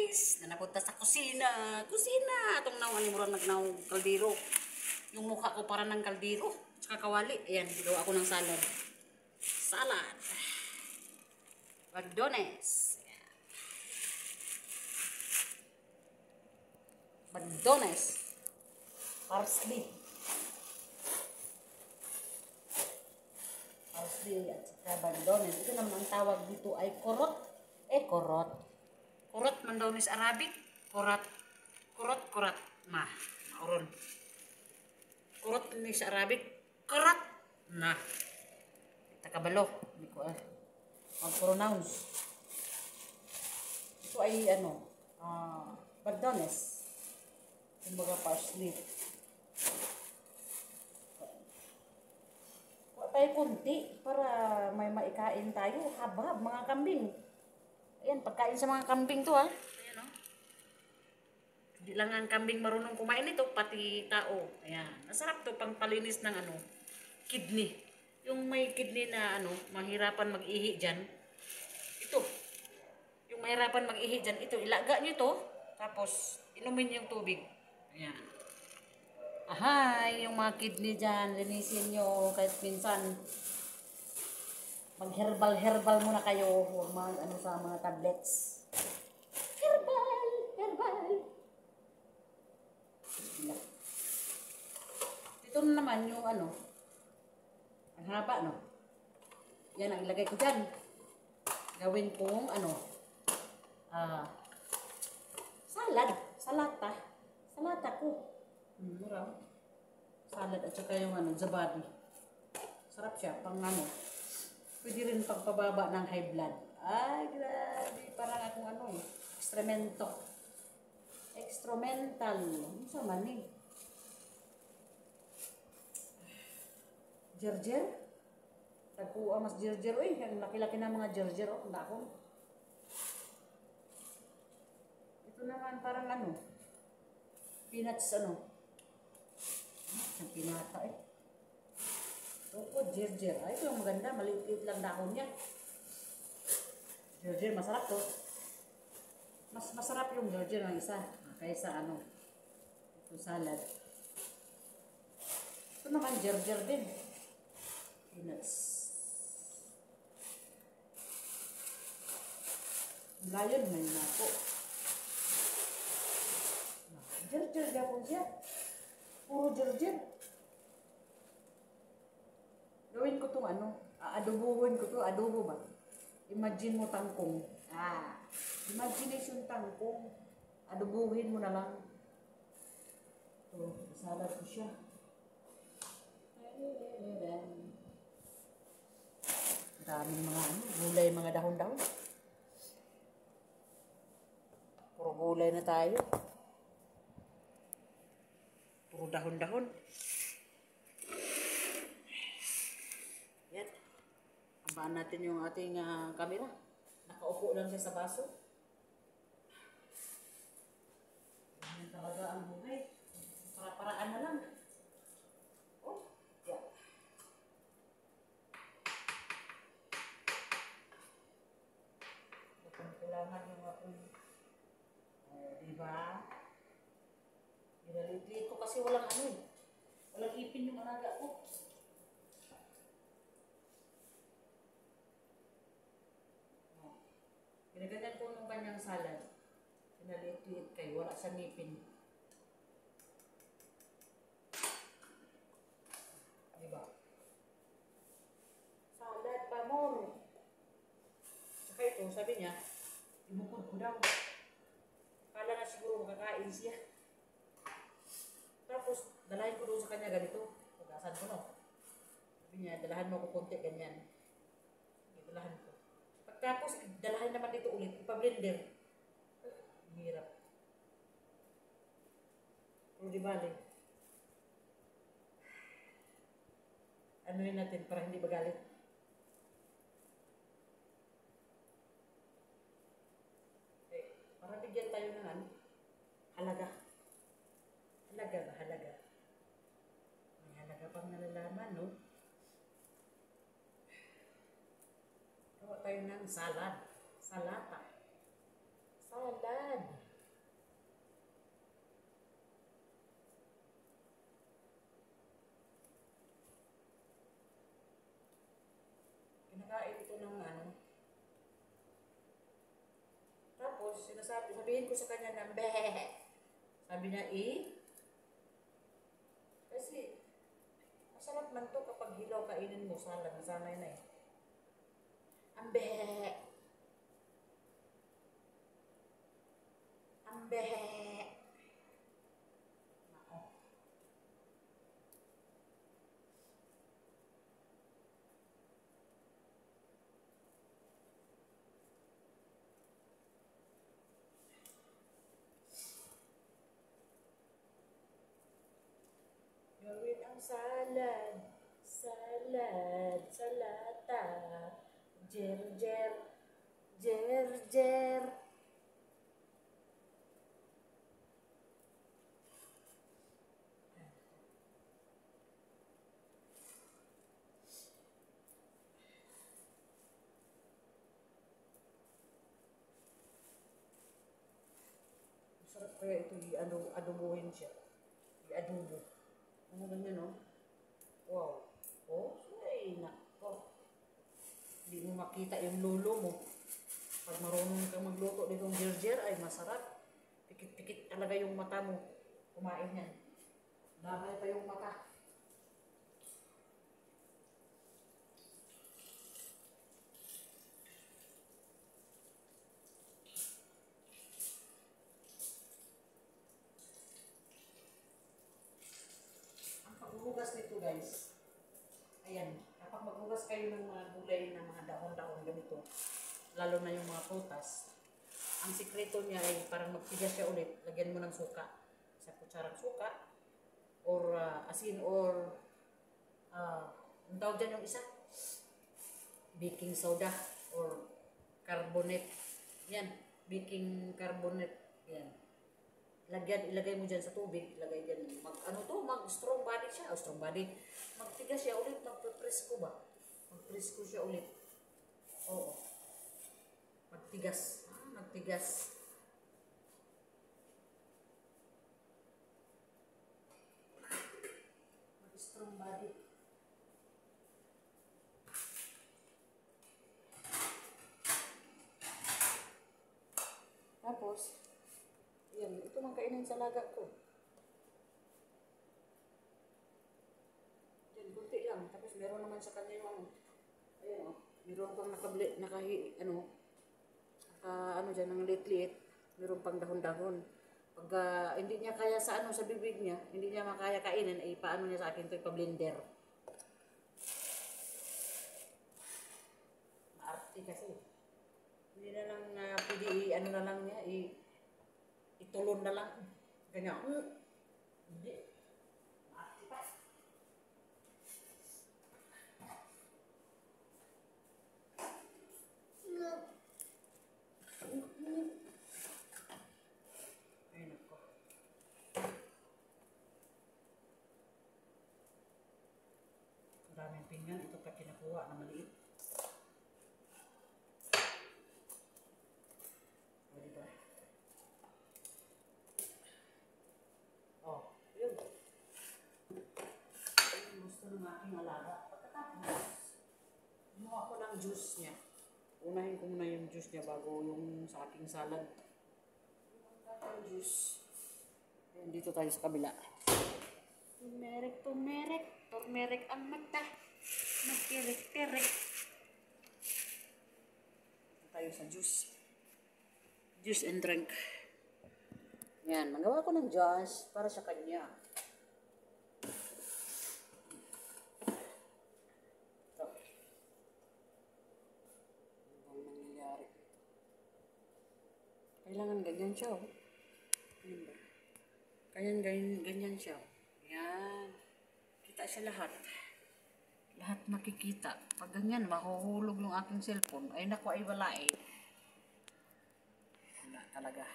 guys, na napunta sa kusina. Kusina! Itong nawan ni Murang nagnaw kaldero. Yung mukha ko para ng kaldero. Tsaka kawali. Ayan, gawa ako ng salad. Salad. Bagdones. Bagdones. Parsley. Parsley at saka bagdones. Ito naman ang tawag dito ay korot. Korot. Korot man daw ni sa Arabic. Korot. Korot. Mauron. Korot ni sa Arabic. Korot. Na. Takabalo. Hindi ko mag-pronounce. Ito ay bagdones. Kumbaga parsley. Kuha tayo kunti para may maikain tayo. Habab, mga kambing. Ayan, pagkain sa mga kambing to Ayan Hindi lang ang kambing marunong kumain ito, pati tao. Ayan, masarap to pang palinis ng kidney. Yung may kidney na mahirapan mag-ihi dyan. Ito. Yung mahirapan mag-ihi dyan, ito, ilaga nyo to. Tapos, inumin yung tubig. Ayan. Ahay, yung mga kidney dyan, linisin nyo kahit minsan. Mag-herbal muna kayo. Huwag sa mga tablets. Herbal. Ito na naman yung ang haba, no? Yan ang ilagay ko dyan. Gawin kong salata ko. Marami. Salad at saka yung zabadi. Sarap siya, pang pwede rin pagpababa ng high blood. Ay, grabe. Parang akong Experimental. Ano sa mani? Gerger? Tagpuan mas gerger. Uy, ang laki-laki na mga gerger. Ang dakong. Ito naman parang peanuts Ang pinata gerger. Ay, ito yung maganda. Maliit lang dahon niya. Gerger, masarap to. Mas masarap yung gerger ng isa. Kaysa ito salad. Ito naman gerger din. Peanuts. Layon, may nako. Gerger gapon siya. Puro gerger. Gawin ko itong adobohin ko to. Adobo ba? Imagine mo tangkong. Imagination tangkong. Adobohin mo na lang. Ito, salad ko siya. Daming mga gulay, mga dahon-dahon. Puro gulay na tayo. Puro dahon-dahon. Abaan natin yung ating camera. Nakaupo lang siya sa baso. Yan talaga ang buhay. Para-paraan na lang. Yeah. Kailangan yung diba? Ginaliit ko kasi walang walang ipin yung alaga ko. Ginaganyan ko nung kanyang salad. Pinaliit-liit kayo. Wala sa ngipin. Diba? Salad pa more. Saka ito, sabi niya, imukod ko daw. Kala na siguro makakain siya. Tapos, dalahin ko doon sa kanya ganito. Pag-asan ko, no? Sabi niya, dalahan mo ko konti, ganyan. Dalahan ko. Tapos, dalahan naman dito ulit. Ipa-blender. Hirap. Pero di bali. Ano rin natin para hindi magalit. Para bigyan tayo ng halaga. Halaga ba? Halaga. May halaga pang nalalaman, no? Gawa tayo ng salad. Salata. salad. Kinakain ito ng ano. Tapos, sabihin ko sa kanya na, behehe. Sabi niya, kasi, masarap man to kapag hilaw kainin mo, salad, nasanay na eh. Ambe. Ambe. Nako. Gawin ang salad. Salad. Salata. Jer, jer. Jer, jer. Masarap kaya ito i-adobohin siya. I-adobo. Ano ganyan, no? Wow. Oh, ay, nako. Hindi mo makita yung lulo mo. Pag marunong kang magluto nitong gerger, ay masarap. Pikit-pikit talaga yung mata mo. Kumain yan. Damay pa yung mata. Ang paghuhugas nito, guys, ayan, kapag maghugas kayo ng mga gulay na mga dahon-dahon ganito, lalo na yung mga prutas, ang sikreto niya ay parang magtigas siya ulit, lagyan mo ng suka, sa kutsarang suka, or asin, or ang tawag dyan yung isa, baking soda, or carbonate, yan, baking carbonate, yan. Ilagay mo dyan sa tubig, ilagay dyan, mag-strong body siya, strong body, magtigas siya ulit, magpresko ba? Magpresko siya ulit. Oo. Magtigas. Magtigas. Mag-strong body. Tapos, yan, ito mang kainin sa laga ko. Yan, kunti lang. Tapos meron naman sa kanya yung, ayun, meron pang dyan, ng liit-liit. Meron pang dahon-dahon. Pag hindi niya kaya sa bibig niya, hindi niya makaya kainin, ay paano niya sa akin ito, ipa-blender. Maarte kasi. Hindi na lang pwede na lang niya, itulon na lang. Ganyan. Hindi. Maarte pa. Ay, nako. Maraming pinggan. Ito pa kinakuha na maliit. O, diba? Oh, yun. Yung gusto ng aking alaga. Pagkatapos, gumawa ko ng juice niya. Unahin ko muna yung juice niya bago yung sa aking salad. Yung juice. Ayan, dito tayo sa kabila. Turmeric ang mata. Magtirik-tirik. Dito tayo sa juice. Juice and drink. Yan, magawa ko ng juice para sa kanya. Kailangan ganyan siya, oh. Ganyan siya. Yan. Kita siya lahat. Lahat makikita. Pag ganyan, mahuhulog yung aking cellphone. Ay, naku, ay wala eh. Wala talaga.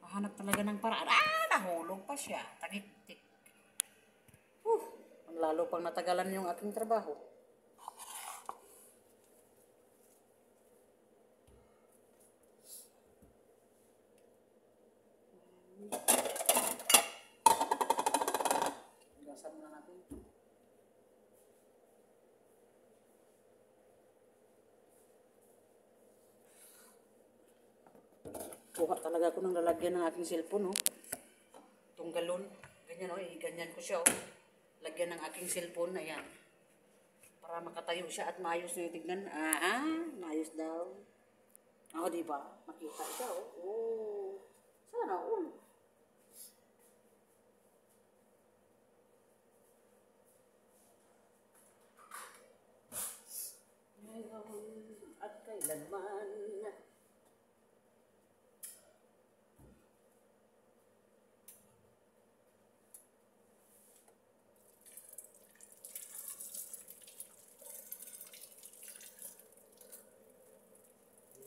Mahanap talaga ng paraan. Nahulog pa siya. Takik-tik. Ang lalo pang natagalan yung aking trabaho. Kuha talaga ako ng lalagyan ng aking cellphone, oh. Itong galon. Ganyan, oh. Ganyan ko siya, oh. Lagyan ng aking cellphone. Ayan. Para makatayo siya at maayos na yung tignan. Maayos daw. Oo, diba? Makita siya, oh. Oh. Sana, oh. Ngayon at kailanman.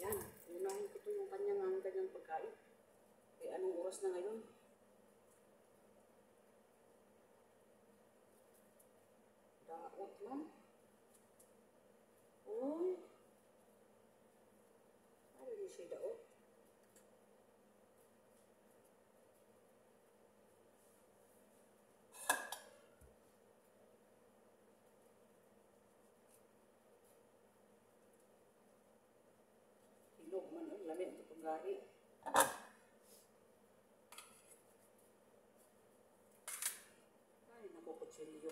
Yan, unahin ko ito yung kanyang pagkain. Eh, anong oras na ngayon? Daot man. Uy. Ano yung siya daot? Hinog man ang lamig ito gahi. Ay, nakukutsilyo.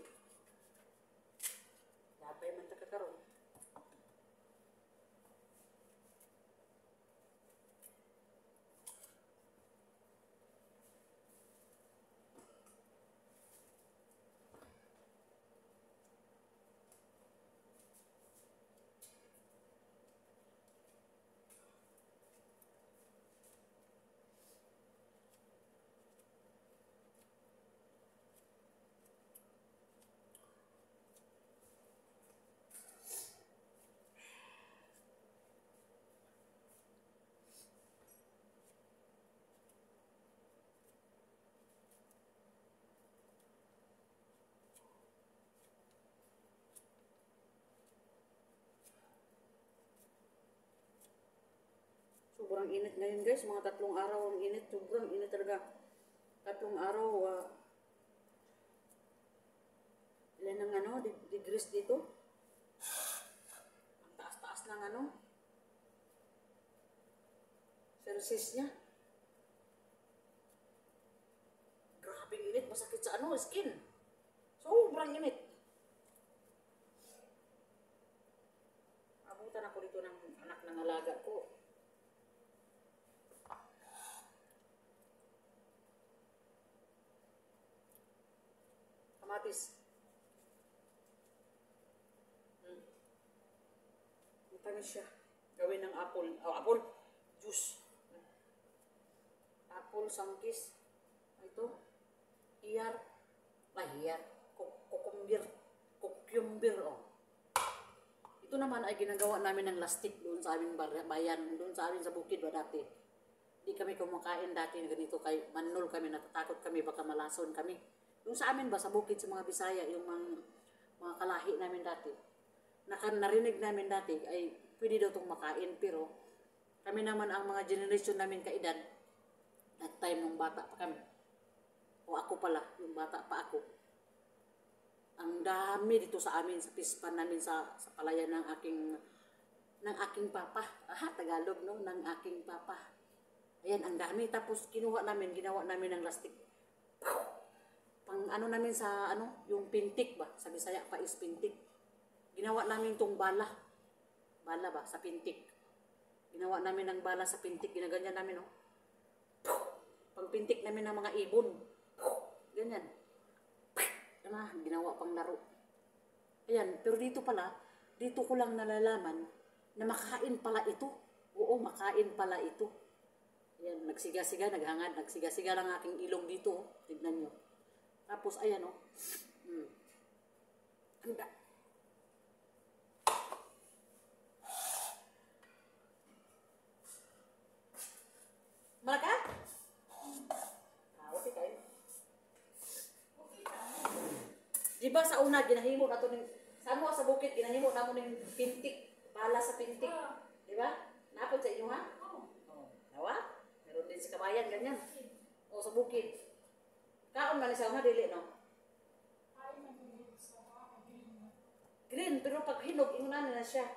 Dabay man takakaroon. Sobrang init ngayon guys, mga 3 araw ang init, sobrang init talaga. 3 araw, ilan ng degrees dito? Ang taas-taas ng Celsius niya. Grabe init, masakit sa skin. Sobrang init. Abutan ako dito ng anak ng alaga ko. Kamatis. Matamis siya. Gawin ng apple. Apple. Juice. Apple, sangkis. Ito. Hiyar. Hiyar. Cucumber. Ito naman ay ginagawa namin ng lastik doon sa aming bayan. Doon sa amin sa bukid ba dati. Hindi kami kumakain dati ganito. Kay manol kami. Natatakot kami. Baka malason kami. Yung sa amin ba, sa bukid, sa mga Bisaya, yung mga kalahi namin dati, narinig namin dati, ay pwede daw itong makain, pero kami naman ang mga generation namin kaedad, that time nung bata pa kami, o ako pala, yung bata pa ako, ang dami dito sa amin, sa pispan namin, sa palayan ng aking papa, Tagalog, no, ng aking papa. Ayan, ang dami, tapos ginawa namin ng lastik. Pang namin sa yung pintik ba, sa Bisaya pa is pintik. Ginawa namin tong bala ba sa pintik. Ginawa namin ng bala sa pintik, ginaganyan namin, pang pintik namin ng mga ibon. Ganyan. Ginawa pang laro. Ayan, pero dito ko lang nalalaman na makain pala ito. Oo, makain pala ito. Ayan, nagsiga-siga, naghangad, nagsiga-siga lang aking ilong dito. Tignan nyo. Tapos, ayan, Anda. Malaka? Okay kayo. Diba sa una, ginahimo na ito sa bukid, ginahimo na mo ng pintik, bala sa pintik. Diba? Napod sa inyo, ha? Nawa? Meron din sa kabayan, ganyan. O, sa bukid. Kaon man siya, dili, no? Green, pero pag hinog, inguna na siya.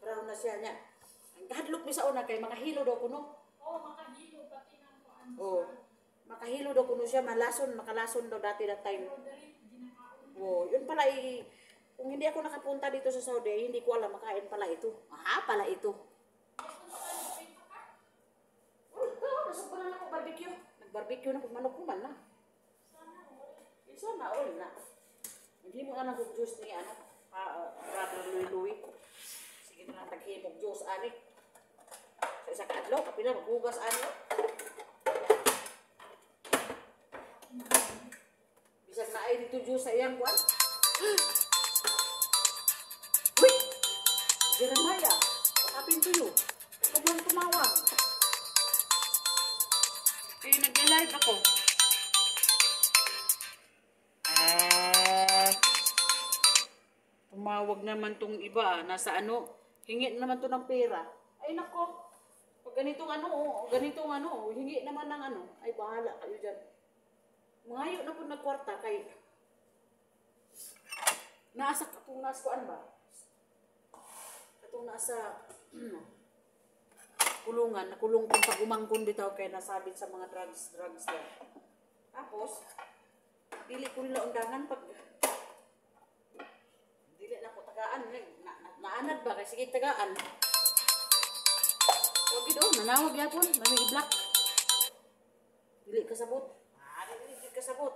Brown na siya niya. Ang kahadlok mi sa una kay mga hilo daw kuno. Oh, makahilo daw kuno siya, makalason daw dati that time. Oh, yun pala kung hindi ako nakapunta dito sa Saudi, hindi ko alam makain pala ito. Aha, pala ito. Nasubunan ako barbecue. Nag-barbecue na kung manok ko man na. Sana all na. Hindi mo anak kong juice ni brother Louie. Sige na lang taghimog juice ani. Sa isa kaadlaw, kapila maghugas ani. Bisag na ay dito juice sa iyang kuan. Uy! Jeremiah, what happened to you? Ikaw lang tumawag. Kaya nag-live ako. Tumawag naman tong iba. Nasa hingi naman to ng pera. Ay nako. Pag ganitong hingi naman ng ay bahala kayo dyan. Mangayo na po nagkwarta kay nasa katong naskuan ba? Katong nasa kulungan, nakulong kung pag-umangkon dito kaya nasabit sa mga drugs yan. Tapos, dili ko nila undangan pag dili na ko tagaan. Naanad ba? Kasi sige tagaan. Huwag ito, nanawag yapon, may i-block. Dili kasabot. Dili kasabot.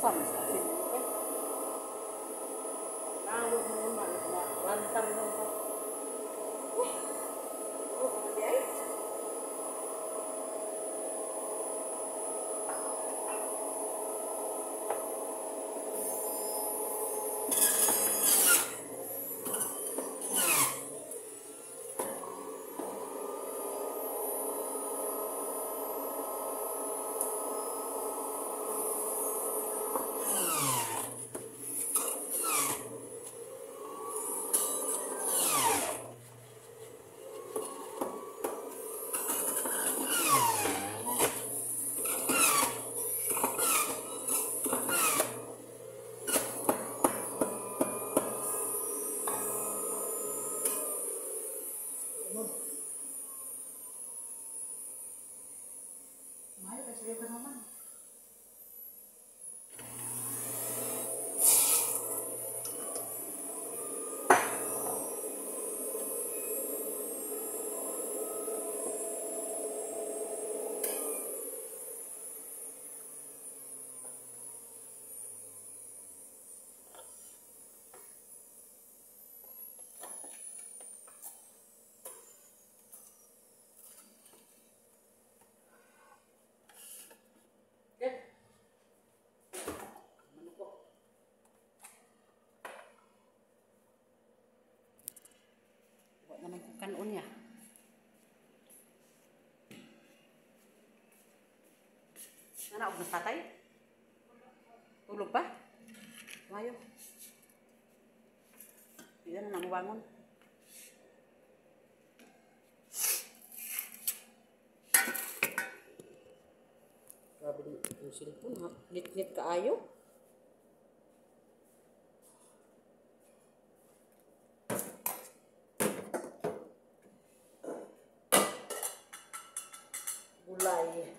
Sama sa atin. Okay? Nawag mo naman. Lantar lang pa. Hindi ay. Sige ka naman. Naman kung kanon niya. Nanaog na tatay? Tulog pa? Mayo. Hindi na namubangon. Grabe yung cellphone ha. Nit-nit kaayo. Gulay.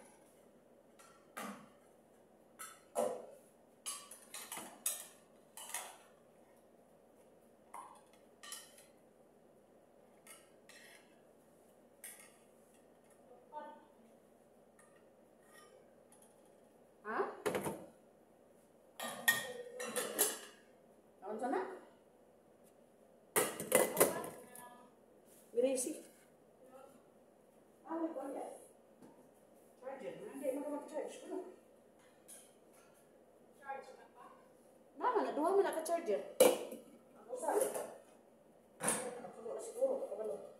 PC. Ah, wait, one yan. Charger. Hindi mo naman charge. Ano? Charge na pa? Naman, naduha mo naka-charger. Ako saan? Nakapulo na siguro. Kapalo.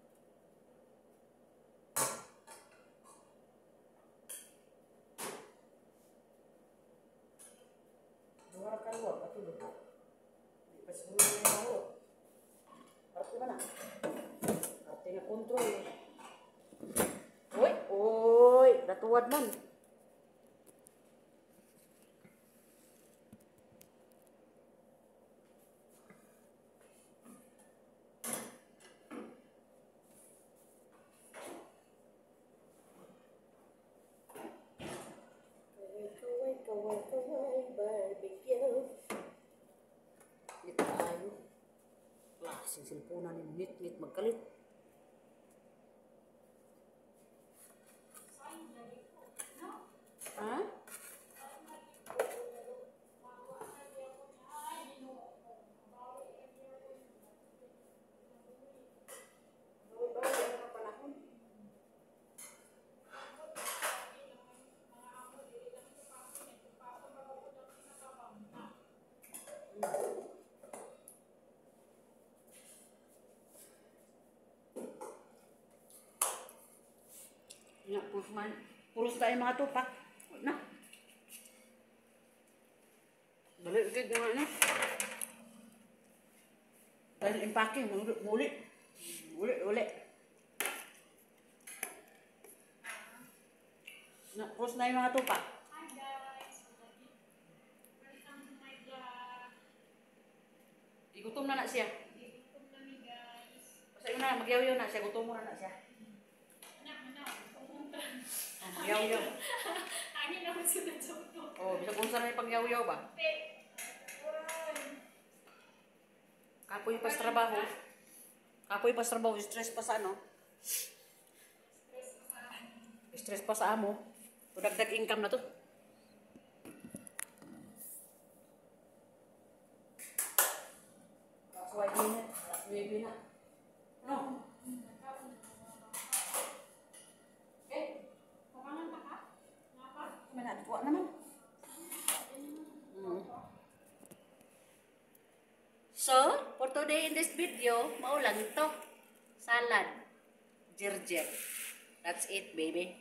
Duha na kaluwag. Patuloy. Hindi pa siguro na yung mahuro. Arte ba na? Arte na control eh. Uy! Uy! Natuwad man. Kaway, barbecue. Dito tayo. Klaseng silpunan ni nit-nit magkalit. Ha? Ya, puros tayo mga tupak. Na. Balik agad nga na. Dahil impake, muli. Uli. Na, puros na yung mga tupak. Hi guys! Welcome to my vlog. Igutom na siya. Igutom kami guys. Basta yun na, magyaw-yaw na siya. Gutom mo na siya. Anak, pumunta. Magyaw-yaw. Ani naman sunod sa ito. Oh, bisa kung saan may pagyaw-yaw ba? Kapoy pas trabaho. Stress pa sa ano? Stress pa sa amo. Dagdag income na to. Last 5 minutes. Last baby na. Ano? Kumangan pa ka? Napa? May natuwa naman. So, for today in this video, maulang to. Salad. Jirjir. That's it, baby.